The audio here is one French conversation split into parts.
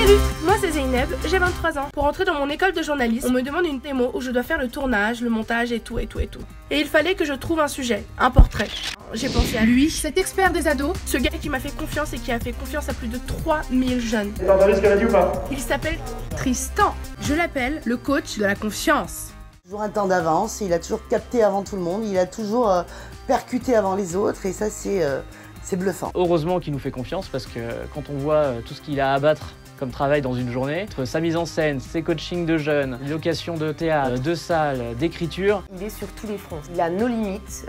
Salut, moi c'est Zeynep, j'ai 23 ans. Pour entrer dans mon école de journalisme, on me demande une démo où je dois faire le tournage, le montage et tout. Et il fallait que je trouve un sujet, un portrait. J'ai pensé à lui, cet expert des ados, ce gars qui m'a fait confiance et qui a fait confiance à plus de 3000 jeunes. T'as entendu ce qu'elle a dit ou pas? Il s'appelle Tristan. Je l'appelle le coach de la confiance. Toujours un temps d'avance, il a toujours capté avant tout le monde, il a toujours percuté avant les autres et ça c'est bluffant. Heureusement qu'il nous fait confiance parce que quand on voit tout ce qu'il a à abattre comme travail dans une journée, entre sa mise en scène, ses coachings de jeunes, location de théâtre, de salles, d'écriture. Il est sur tous les fronts. Il a nos limites,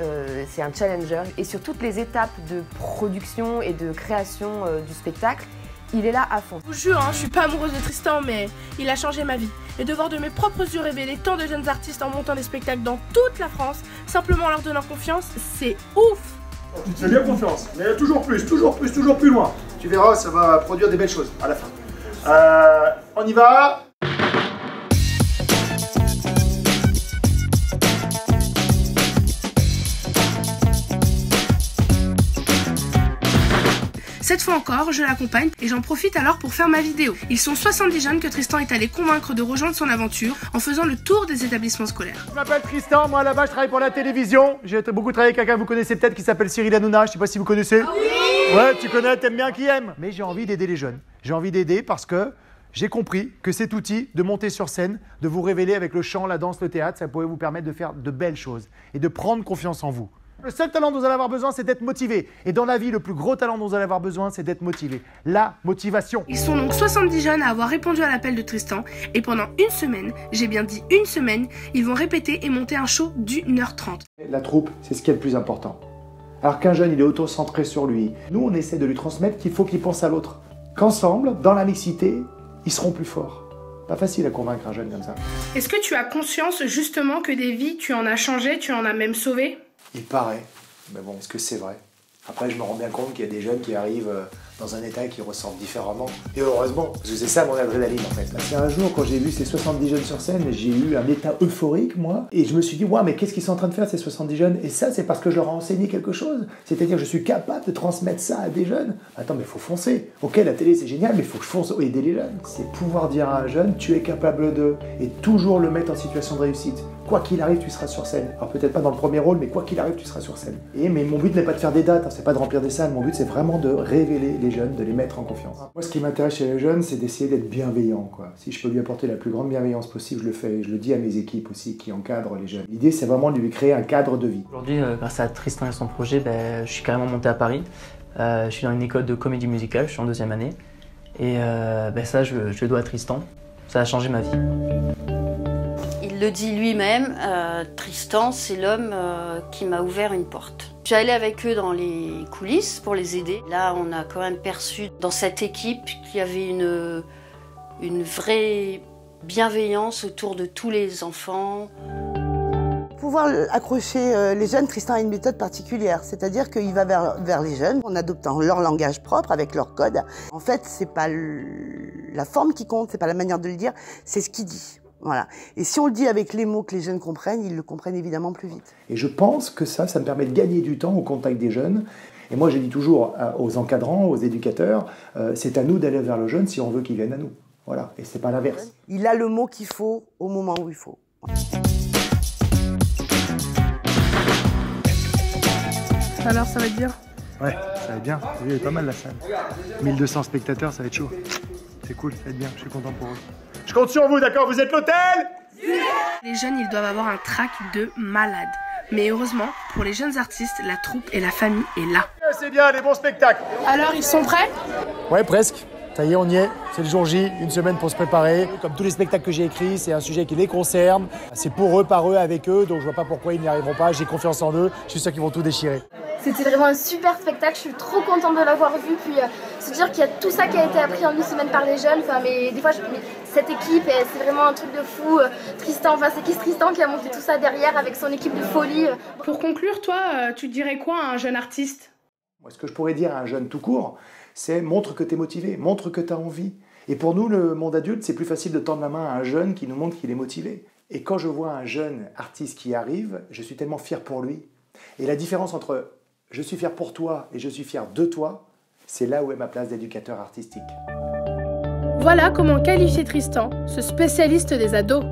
c'est un challenger et sur toutes les étapes de production et de création du spectacle, il est là à fond. Je vous jure, je suis pas amoureuse de Tristan, mais il a changé ma vie. Et de voir de mes propres yeux révéler tant de jeunes artistes en montant des spectacles dans toute la France, simplement en leur donnant confiance, c'est ouf! Tu te fais bien confiance, mais toujours plus loin. Tu verras, ça va produire des belles choses à la fin. On y va. Cette fois encore, je l'accompagne et j'en profite alors pour faire ma vidéo. Ils sont 70 jeunes que Tristan est allé convaincre de rejoindre son aventure en faisant le tour des établissements scolaires. Je m'appelle Tristan, moi là-bas je travaille pour la télévision. J'ai beaucoup travaillé avec quelqu'un que vous connaissez peut-être qui s'appelle Cyril Hanouna, je sais pas si vous connaissez. Oui. Ouais, tu connais, t'aimes bien qui aime. Mais j'ai envie d'aider les jeunes. J'ai envie d'aider parce que j'ai compris que cet outil de monter sur scène, de vous révéler avec le chant, la danse, le théâtre, ça pourrait vous permettre de faire de belles choses et de prendre confiance en vous. Le seul talent dont vous allez avoir besoin, c'est d'être motivé. Et dans la vie, le plus gros talent dont vous allez avoir besoin, c'est d'être motivé. La motivation. Ils sont donc 70 jeunes à avoir répondu à l'appel de Tristan. Et pendant une semaine, j'ai bien dit une semaine, ils vont répéter et monter un show d'1h30. La troupe, c'est ce qui est le plus important. Alors qu'un jeune, il est auto-centré sur lui. Nous, on essaie de lui transmettre qu'il faut qu'il pense à l'autre. Qu'ensemble, dans la mixité, ils seront plus forts. Pas facile à convaincre un jeune comme ça. Est-ce que tu as conscience justement que des vies, tu en as changé, tu en as même sauvé? Il paraît, mais bon, est-ce que c'est vrai? Après, je me rends bien compte qu'il y a des jeunes qui arrivent dans un état qui ressentent différemment. Et heureusement, parce que c'est ça mon adrénaline en fait. C'est un jour, quand j'ai vu ces 70 jeunes sur scène, j'ai eu un état euphorique, moi. Et je me suis dit, waouh, mais qu'est-ce qu'ils sont en train de faire ces 70 jeunes? Et ça, c'est parce que je leur ai enseigné quelque chose. C'est-à-dire que je suis capable de transmettre ça à des jeunes. Attends, mais il faut foncer. Ok, la télé, c'est génial, mais il faut que je fonce aider les jeunes. C'est pouvoir dire à un jeune, tu es capable de... Et toujours le mettre en situation de réussite. Quoi qu'il arrive, tu seras sur scène. Alors peut-être pas dans le premier rôle, mais quoi qu'il arrive, tu seras sur scène. Mais mon but n'est pas de faire des dates, c'est pas de remplir des salles. Mon but, c'est vraiment de révéler les jeunes, de les mettre en confiance. Moi, ce qui m'intéresse chez les jeunes, c'est d'essayer d'être bienveillant, quoi. Si je peux lui apporter la plus grande bienveillance possible, je le fais. Je le dis à mes équipes aussi qui encadrent les jeunes. L'idée, c'est vraiment de lui créer un cadre de vie. Aujourd'hui, grâce à Tristan et son projet, je suis carrément monté à Paris. Je suis dans une école de comédie musicale, je suis en 2e année. Et ça, je le dois à Tristan. Ça a changé ma vie. Il le dit lui-même, Tristan, c'est l'homme qui m'a ouvert une porte. J'allais avec eux dans les coulisses pour les aider. Là, on a quand même perçu dans cette équipe qu'il y avait une vraie bienveillance autour de tous les enfants. Pour pouvoir accrocher les jeunes, Tristan a une méthode particulière, c'est-à-dire qu'il va vers les jeunes en adoptant leur langage propre avec leur code. En fait, c'est pas la forme qui compte, c'est pas la manière de le dire, c'est ce qu'il dit. Voilà. Et si on le dit avec les mots que les jeunes comprennent, ils le comprennent évidemment plus vite. Et je pense que ça me permet de gagner du temps au contact des jeunes. Et moi, je dis toujours aux encadrants, aux éducateurs, c'est à nous d'aller vers le jeune si on veut qu'il vienne à nous. Voilà. Et c'est pas l'inverse. Il a le mot qu'il faut au moment où il faut. Alors, ça va te dire? Ouais, ça va être bien. Il est pas mal la salle. 1200 spectateurs, ça va être chaud. C'est cool, ça va être bien, je suis content pour eux. Je compte sur vous, d'accord? Vous êtes l'hôtel? Les jeunes, ils doivent avoir un trac de malade. Mais heureusement, pour les jeunes artistes, la troupe et la famille est là. C'est bien, les bons spectacles. Alors, ils sont prêts? Ouais, presque. Ça y est, on y est. C'est le jour J, une semaine pour se préparer. Comme tous les spectacles que j'ai écrits, c'est un sujet qui les concerne. C'est pour eux, par eux, avec eux. Donc je vois pas pourquoi ils n'y arriveront pas. J'ai confiance en eux. Je suis sûr qu'ils vont tout déchirer. C'était vraiment un super spectacle, je suis trop contente de l'avoir vu, puis se dire qu'il y a tout ça qui a été appris en une semaine par les jeunes, mais des fois cette équipe, c'est vraiment un truc de fou. Tristan, c'est qui Tristan qui a monté tout ça derrière avec son équipe de folie. Pour conclure, toi, tu dirais quoi à un jeune artiste? Moi, ce que je pourrais dire à un jeune tout court, c'est montre que tu es motivé, montre que tu as envie. Et pour nous, le monde adulte, c'est plus facile de tendre la main à un jeune qui nous montre qu'il est motivé. Et quand je vois un jeune artiste qui arrive, je suis tellement fier pour lui. Et la différence entre je suis fier pour toi et je suis fier de toi, c'est là où est ma place d'éducateur artistique. Voilà comment qualifier Tristan, ce spécialiste des ados.